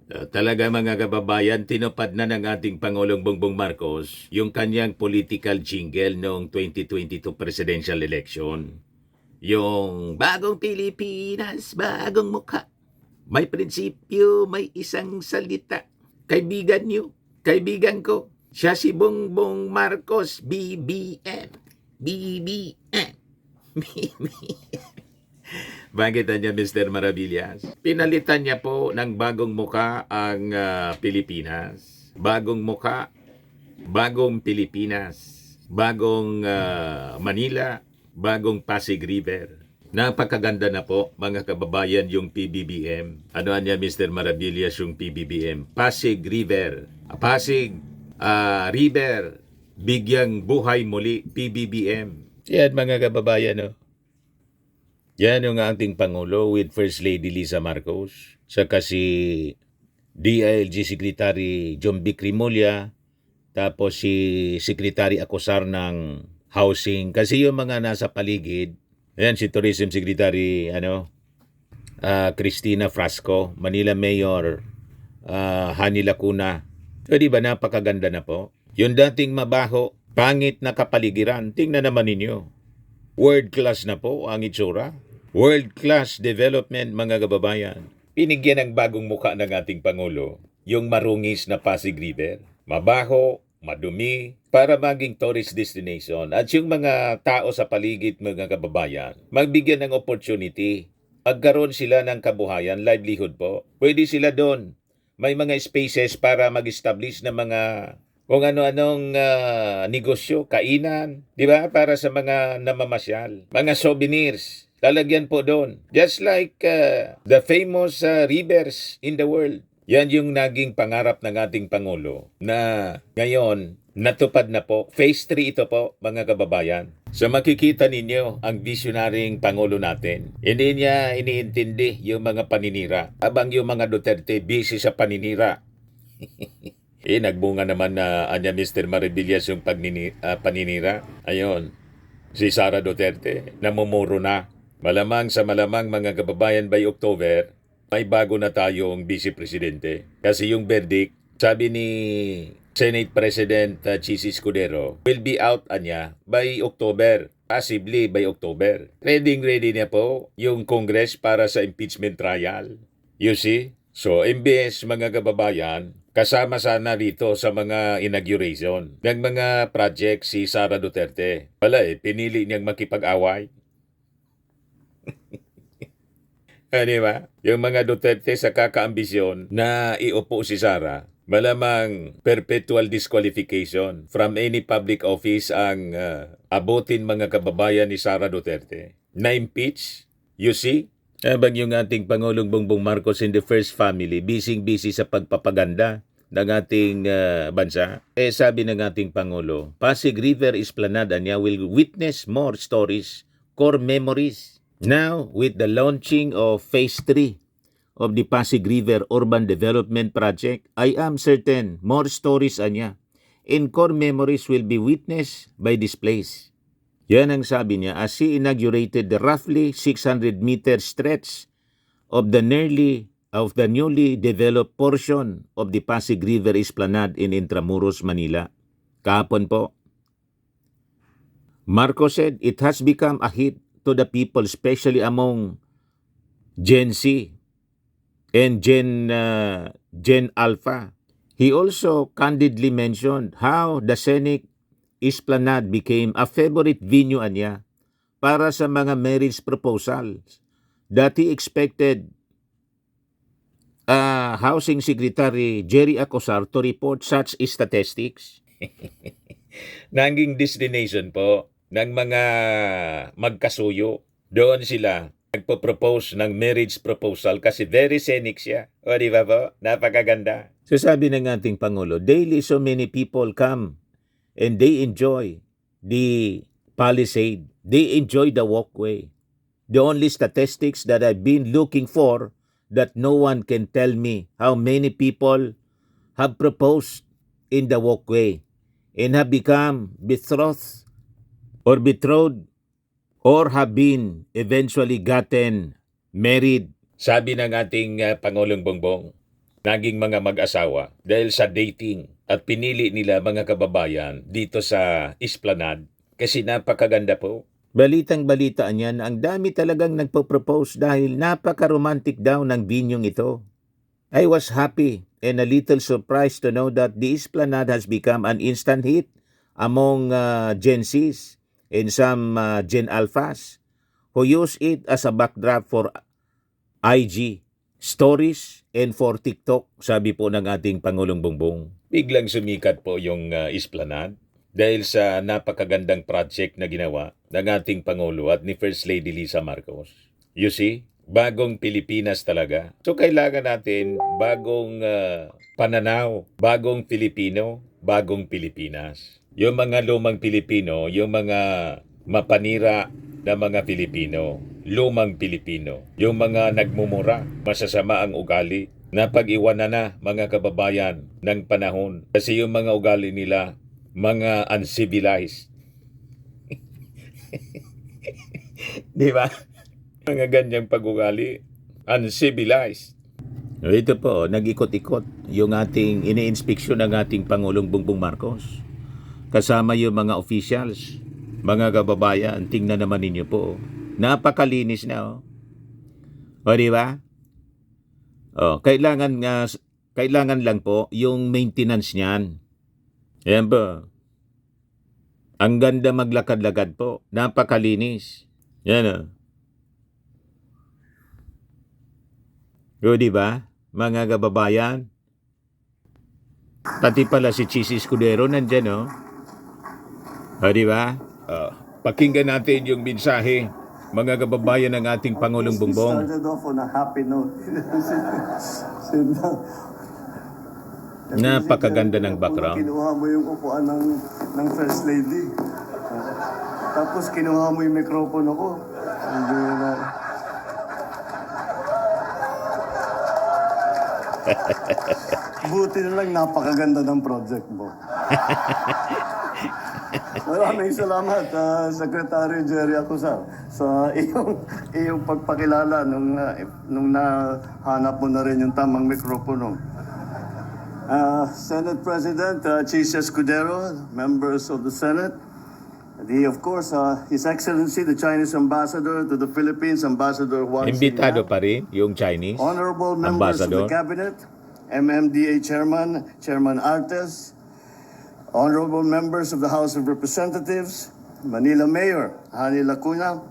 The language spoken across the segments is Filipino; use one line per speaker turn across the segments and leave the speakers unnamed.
Talaga mga kababayan, tinupad na ng ating Pangulong Bongbong Marcos yung kanyang political jingle noong 2022 presidential election. Yung bagong Pilipinas, bagong mukha. May prinsipyo, may isang salita. Kaibigan nyo, kaibigan ko, siya si Bongbong Marcos, BBM. BBM. Bakit niya Mr. Maravillas? Pinalitan niya po ng bagong muka ang Pilipinas. Bagong muka, bagong Pilipinas. Bagong Manila, bagong Pasig River. Napakaganda na po mga kababayan yung PBBM. Ano niya Mr. Maravillas yung PBBM? Pasig River. Pasig River. Bigyang buhay muli PBBM. Yan mga kababayan, no? Yan yung ating Pangulo with First Lady Lisa Marcos, saka si DILG Secretary John B. Crimolia, tapos si Secretary Acosar ng Housing. Kasi yung mga nasa paligid, ayan si Tourism Secretary Cristina Frasco, Manila Mayor Hani Lacuna. O di ba napakaganda na po? Yung dating mabaho, pangit na kapaligiran, tingnan naman ninyo. World class na po ang itsura. World-class development mga kababayan. Pinigyan ng bagong mukha ng ating Pangulo yung marungis na Pasig River. Mabaho, madumi, para maging tourist destination. At yung mga tao sa paligid mga kababayan, magbigyan ng opportunity. Magkaroon sila ng kabuhayan, livelihood po. Pwede sila doon. May mga spaces para mag-establish ng mga kung ano-anong negosyo, kainan, di ba? Para sa mga namamasyal. Mga souvenirs. Lalagyan po doon. Just like the famous rivers in the world. Yan yung naging pangarap ng ating Pangulo na ngayon natupad na po. Phase 3 ito po mga kababayan. So makikita ninyo ang visionaryong Pangulo natin. Hindi niya iniintindi yung mga paninira. Abang yung mga Duterte busy sa paninira. Nagbunga naman na Mr. Maravillas yung paninira. Ayun, si Sara Duterte, namumuro na. Malamang sa malamang mga kababayan by October, may bago na tayong Vice Presidente. Kasi yung verdict, sabi ni Senate President Chis Escudero, will be out by October. Possibly by October. Ready niya po yung Congress para sa impeachment trial. You see? So, MBS mga kababayan, kasama sana rito sa mga inauguration ng mga project si Sara Duterte. Wala pinili niyang makipag-away. Di ba? Yung mga Duterte sa kakaambisyon na iupo si Sara, malamang perpetual disqualification from any public office ang abutin mga kababayan ni Sara Duterte. Na-impeach, you see? Habang yung ating Pangulong Bongbong Marcos in the first family, busy sa pagpapaganda ng ating bansa. Sabi ng ating Pangulo, Pasig River Esplanade niya will witness more stories, core memories. Now, with the launching of Phase 3 of the Pasig River Urban Development Project, I am certain more stories niya and core memories will be witnessed by this place. Yan ang sabi niya as he inaugurated the roughly 600-meter stretch of the newly developed portion of the Pasig River Esplanade in Intramuros, Manila. Kahapon po. Marcos said it has become a hit to the people, especially among Gen Z and Gen Alpha. He also candidly mentioned how the scenic Esplanade became a favorite venue niya para sa mga marriage proposals that he expected Housing Secretary Jerry Acosar to report such statistics. Naging destination po ng mga magkasuyo. Doon sila nagpo-propose ng marriage proposal kasi very scenic siya. O di ba po? Napakaganda. So sabi ng ating Pangulo, daily so many people come and they enjoy the palisade. They enjoy the walkway. The only statistics that I've been looking for that no one can tell me how many people have proposed in the walkway and have become betrothed or have been eventually gotten married. Sabi ng ating Pangulong Bongbong, naging mga mag-asawa dahil sa dating at pinili nila mga kababayan dito sa Esplanade kasi napakaganda po. Balitang-balita niyan, ang dami talagang nagpo-propose dahil napaka-romantic daw ng binyong ito. I was happy and a little surprised to know that the Esplanade has become an instant hit among Gen Zs and some Gen Alphas who use it as a backdrop for IG stories and for TikTok, sabi po ng ating Pangulong Bongbong. Biglang sumikat po yung Esplanade dahil sa napakagandang project na ginawa ng ating Pangulo at ni First Lady Lisa Marcos. You see, bagong Pilipinas talaga. So kailangan natin bagong pananaw, bagong Pilipino, bagong Pilipinas. Yung mga lumang Pilipino, yung mga mapanira na mga Pilipino, lumang Pilipino, yung mga nagmumura, masasama ang ugali, na pag-iwanan na mga kababayan ng panahon. Kasi yung mga ugali nila, mga uncivilized. Di ba? Mga ganyang pag-ugali, uncivilized. Ito po, nag-ikot-ikot yung ating ini-inspeksyon ng ating Pangulong Bongbong Marcos. Kasama yung mga officials, mga kababayan, tingnan naman ninyo po. Napakalinis na, oh. O, di ba? Oh, kailangan lang po yung maintenance niyan. Yan po. Ang ganda maglakad-lakad po. Napakalinis. Yan, oh. O, di ba? Mga kababayan. Pati pala si Chis Escudero nandyan, oh. O, di ba? Pakinggan natin yung mensahe, mga kababayan ng ating Pangulong Bongbong.
We started off on a happy note.
Napakaganda ng background.
Kinuha mo yung upuan ng First Lady. Tapos kinuha mo yung mikropono ko. Hindi na. Buti na lang napakaganda ng project mo. Maraming salamat, Secretary Jerry Acusar, sa iyong pagpakilala nung nahanap mo na rin yung tamang mikropono. Senate President Chis Escudero, members of the Senate, of course, His Excellency, the Chinese Ambassador to the Philippines, Ambassador Wang
Imbitado
Xinyan,
pa rin yung Chinese
Honorable members of the
Ambassador.
Cabinet, MMDA Chairman, Chairman Artes, Honorable members of the House of Representatives, Manila Mayor Hani Lacuna,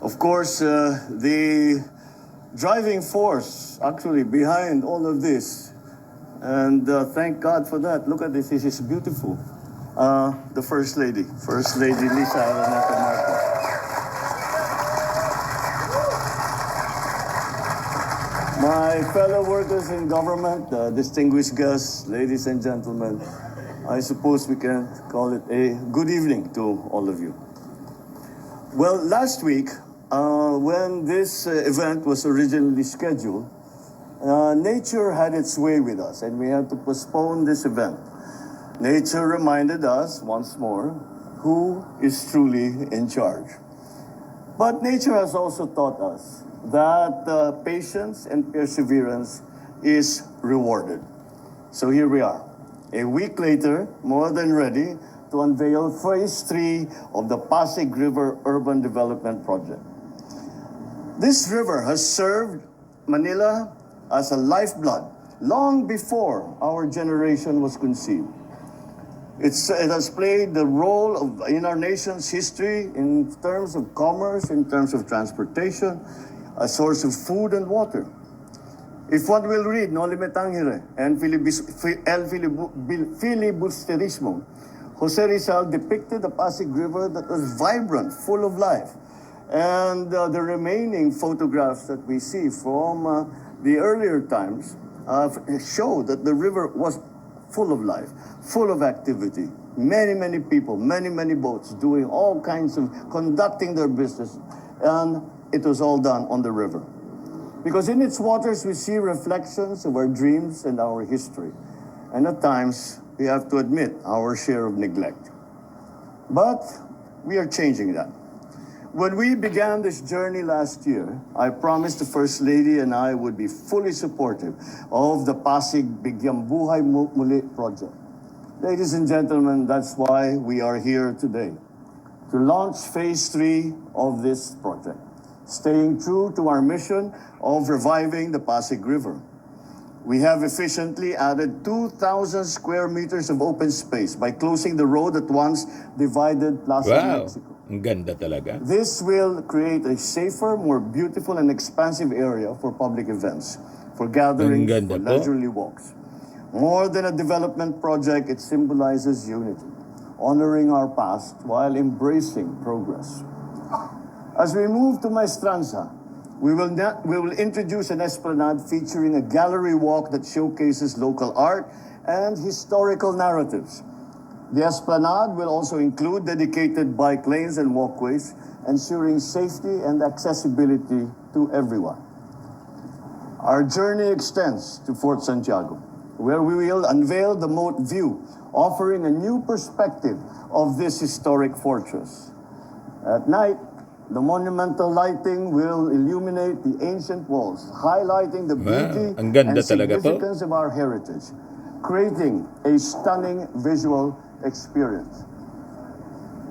of course, the driving force actually behind all of this, and thank God for that. Look at this, this is beautiful. The First Lady Lisa Araneta Marcos. My fellow workers in government, distinguished guests, ladies and gentlemen, I suppose we can call it a good evening to all of you. Well, last week, when this event was originally scheduled, nature had its way with us and we had to postpone this event. Nature reminded us once more who is truly in charge. But nature has also taught us that patience and perseverance is rewarded. So here we are. A week later, more than ready to unveil Phase 3 of the Pasig River Urban Development Project. This river has served Manila as a lifeblood long before our generation was conceived. It has played the role in our nation's history in terms of commerce, in terms of transportation, a source of food and water. If one will read Noli Me Tangere and El Filibusterismo, Jose Rizal depicted a Pasig River that was vibrant, full of life. And the remaining photographs that we see from the earlier times show that the river was full of life, full of activity. Many, many people, many, many boats doing all kinds of, conducting their business. And it was all done on the river. Because in its waters, we see reflections of our dreams and our history. And at times, we have to admit our share of neglect. But we are changing that. When we began this journey last year, I promised the First Lady and I would be fully supportive of the Pasig Bigyang Buhay Muli project. Ladies and gentlemen, that's why we are here today, to launch Phase 3 of this project, staying true to our mission of reviving the Pasig River. We have efficiently added 2,000 square meters of open space by closing the road that once divided Plaza
Wow,
Mexico.
ang ganda talaga.
This will create a safer, more beautiful and expansive area for public events, for gatherings,
Ang ganda
for
po.
leisurely walks. More than a development project, it symbolizes unity, honoring our past while embracing progress. As we move to Maestranza, we will introduce an esplanade featuring a gallery walk that showcases local art and historical narratives. The esplanade will also include dedicated bike lanes and walkways, ensuring safety and accessibility to everyone. Our journey extends to Fort Santiago, where we will unveil the moat view, offering a new perspective of this historic fortress. At night, the monumental lighting will illuminate the ancient walls, highlighting the beauty
ang ganda
and
talaga po.
significance of our heritage, creating a stunning visual experience.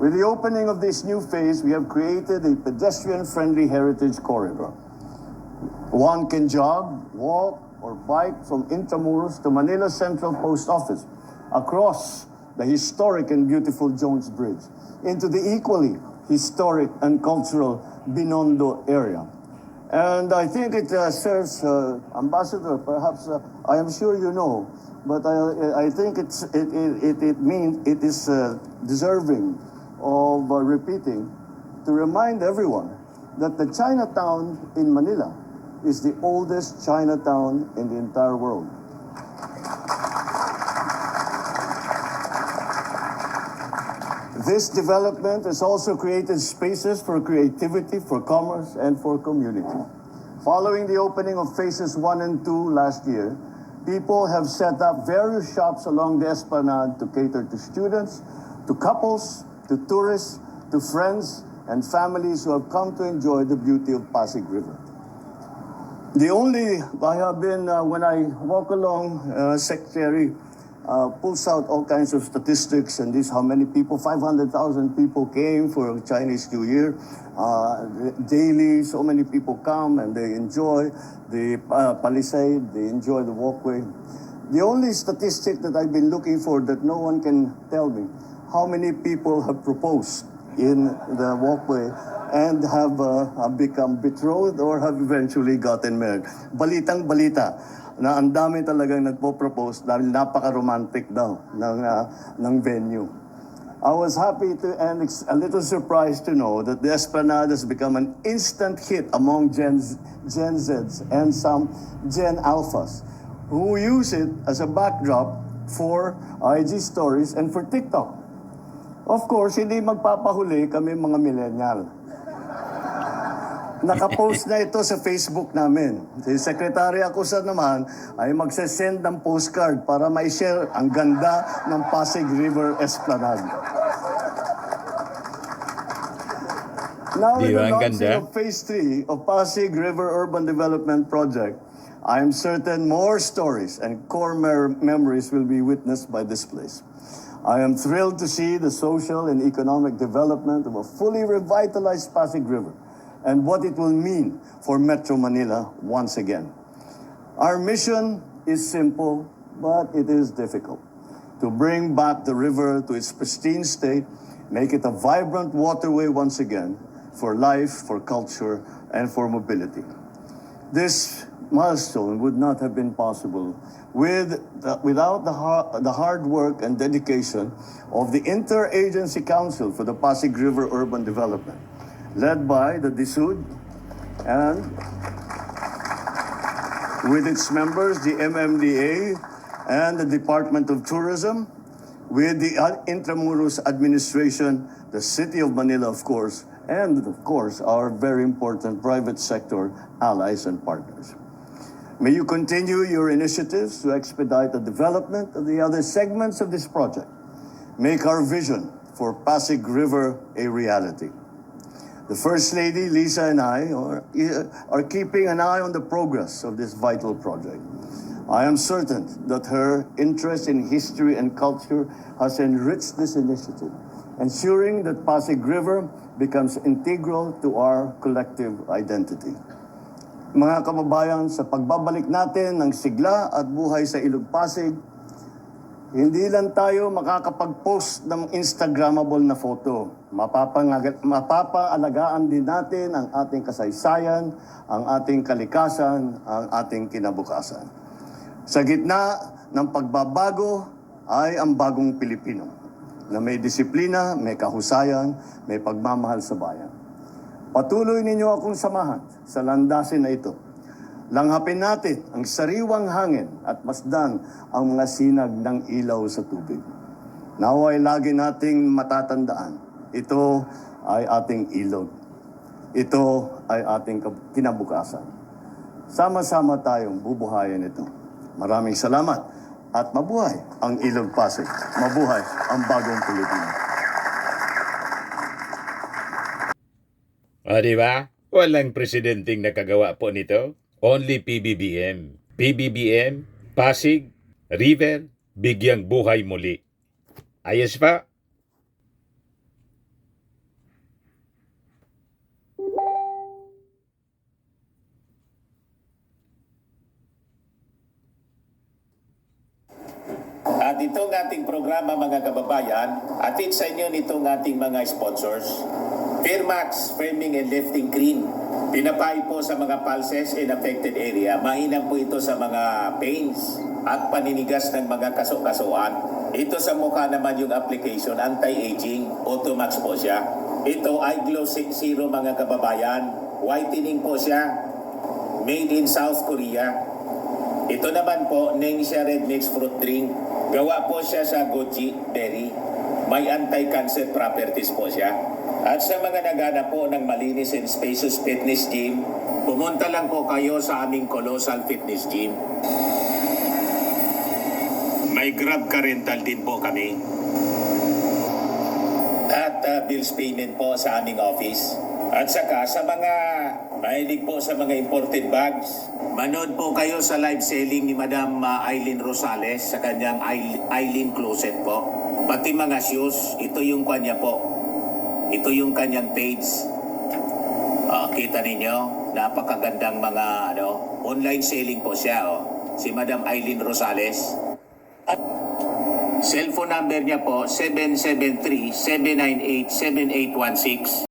With the opening of this new phase, we have created a pedestrian-friendly heritage corridor. One can jog, walk, or bike from Intramuros to Manila Central Post Office, across the historic and beautiful Jones Bridge, into the equally historic and cultural Binondo area. And I think it serves, Ambassador, perhaps, I am sure you know, but I think it is deserving of repeating to remind everyone that the Chinatown in Manila is the oldest Chinatown in the entire world. This development has also created spaces for creativity, for commerce, and for community. Following the opening of phases 1 and 2 last year, people have set up various shops along the esplanade to cater to students, to couples, to tourists, to friends, and families who have come to enjoy the beauty of Pasig River. I have been, when I walk along, Secretary pulls out all kinds of statistics, and this how many people, 500,000 people came for Chinese New Year. Daily, so many people come and they enjoy the palisade, they enjoy the walkway. The only statistic that I've been looking for that no one can tell me, how many people have proposed in the walkway and have become betrothed or have eventually gotten married. Balitang balita na ang dami talagang nagpo-propose dahil napaka-romantic daw ng venue. I was happy to and a little surprised to know that the Esplanade has become an instant hit among Gen Zs and some Gen Alphas who use it as a backdrop for IG stories and for TikTok. Of course, hindi magpapahuli kami mga millennial. Nakapost na ito sa Facebook namin. Si Secretary Acusa naman ay magsesend ng postcard para ma-share ang ganda ng Pasig River Esplanade. Now, with the launching of Phase 3 of Pasig River Urban Development Project, I am certain more stories and core memories will be witnessed by this place. I am thrilled to see the social and economic development of a fully revitalized Pasig River and what it will mean for Metro Manila once again. Our mission is simple, but it is difficult. To bring back the river to its pristine state, make it a vibrant waterway once again, for life, for culture, and for mobility. This milestone would not have been possible without the hard work and dedication of the Interagency Council for the Pasig River Urban Development, led by the DSUD and with its members, the MMDA and the Department of Tourism, with the Intramuros administration, the City of Manila, of course, and of course, our very important private sector allies and partners. May you continue your initiatives to expedite the development of the other segments of this project. Make our vision for Pasig River a reality. The First Lady, Lisa, and I are keeping an eye on the progress of this vital project. I am certain that her interest in history and culture has enriched this initiative, ensuring that Pasig River becomes integral to our collective identity. Mga kababayan, sa pagbabalik natin ng sigla at buhay sa Ilog Pasig, hindi lang tayo makakapag-post ng Instagrammable na photo. Mapapaalagaan din natin ang ating kasaysayan, ang ating kalikasan, ang ating kinabukasan. Sa gitna ng pagbabago ay ang bagong Pilipino na may disiplina, may kahusayan, may pagmamahal sa bayan. Patuloy ninyo akong samahan sa landasin na ito. Langhapin natin ang sariwang hangin at masdan ang mga sinag ng ilaw sa tubig. Naway lagi nating matatandaan, ito ay ating ilog. Ito ay ating kinabukasan. Sama-sama tayong bubuhayin ito. Maraming salamat at mabuhay ang Ilog Pasig. Mabuhay ang bagong Pilipinas.
Di ba? Walang presidenteng nakagawa po nito. Only PBBM. PBBM, Pasig, River, bigyang buhay muli. Ayos pa? At itong ating programa mga kababayan, atid sa inyo nitong ating mga sponsors. Fairmax, Firming and Lifting Cream. Pinapay po sa mga pulses in affected area. Mainam po ito sa mga pains at paninigas ng mga kaso-kasuan. Ito sa mukha naman yung application, anti-aging, Automax po siya. Ito ay Glow 60 mga kababayan. Whitening po siya. Made in South Korea. Ito naman po, Nengxia Red Mix Fruit Drink. Gawa po siya sa goji berry. May anti-cancer properties po siya. At sa mga nagana po ng malinis and spacious fitness gym, pumunta lang po kayo sa aming Colossal Fitness Gym. May Grab ka rental din po kami. At bills payment po sa aming office. At saka sa mga mahilig po sa mga imported bags, manood po kayo sa live selling ni Madam Eileen Rosales sa kanyang Eileen Closet po. Pati mga shoes, ito yung kanya po. Ito yung kanyang page. Kita ninyo, napakagandang mga online selling po siya. Si Madam Eileen Rosales. At cellphone number niya po, 773-798-7816.